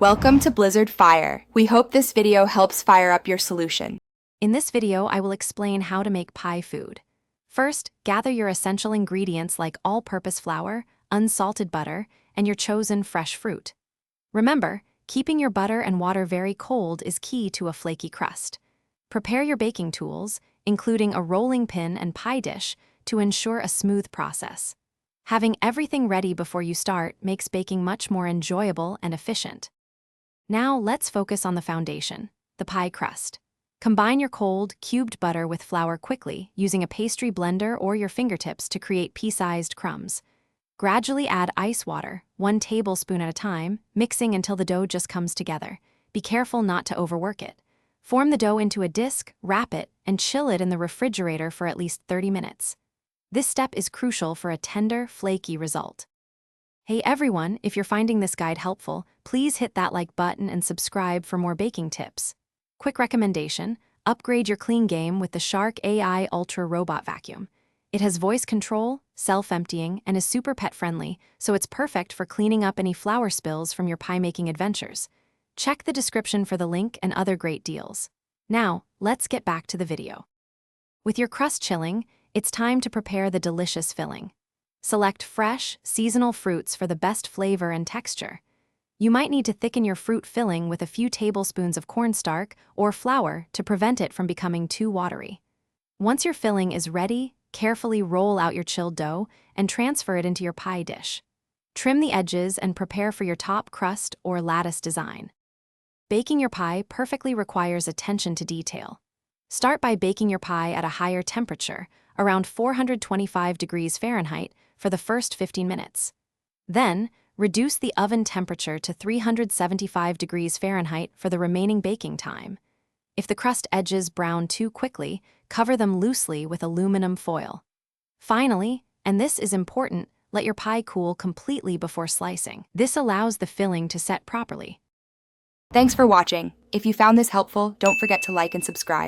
Welcome to Blizzard Fire. We hope this video helps fire up your solution. In this video, I will explain how to make pie food. First, gather your essential ingredients like all-purpose flour, unsalted butter, and your chosen fresh fruit. Remember, keeping your butter and water very cold is key to a flaky crust. Prepare your baking tools, including a rolling pin and pie dish, to ensure a smooth process. Having everything ready before you start makes baking much more enjoyable and efficient. Now let's focus on the foundation, the pie crust. Combine your cold, cubed butter with flour quickly, using a pastry blender or your fingertips to create pea-sized crumbs. Gradually add ice water, 1 tablespoon at a time, mixing until the dough just comes together. Be careful not to overwork it. Form the dough into a disc, wrap it, and chill it in the refrigerator for at least 30 minutes. This step is crucial for a tender, flaky result. Hey everyone, if you're finding this guide helpful, please hit that like button and subscribe for more baking tips. Quick recommendation, upgrade your clean game with the Shark AI Ultra Robot Vacuum. It has voice control, self-emptying, and is super pet-friendly, so it's perfect for cleaning up any flour spills from your pie-making adventures. Check the description for the link and other great deals. Now, let's get back to the video. With your crust chilling, it's time to prepare the delicious filling. Select fresh, seasonal fruits for the best flavor and texture. You might need to thicken your fruit filling with a few tablespoons of cornstarch or flour to prevent it from becoming too watery. Once your filling is ready, carefully roll out your chilled dough and transfer it into your pie dish. Trim the edges and prepare for your top crust or lattice design. Baking your pie perfectly requires attention to detail. Start by baking your pie at a higher temperature, around 425 degrees Fahrenheit, for the first 15 minutes. Then, reduce the oven temperature to 375 degrees Fahrenheit for the remaining baking time. If the crust edges brown too quickly, cover them loosely with aluminum foil. Finally, and this is important, let your pie cool completely before slicing. This allows the filling to set properly. Thanks for watching. If you found this helpful, don't forget to like and subscribe.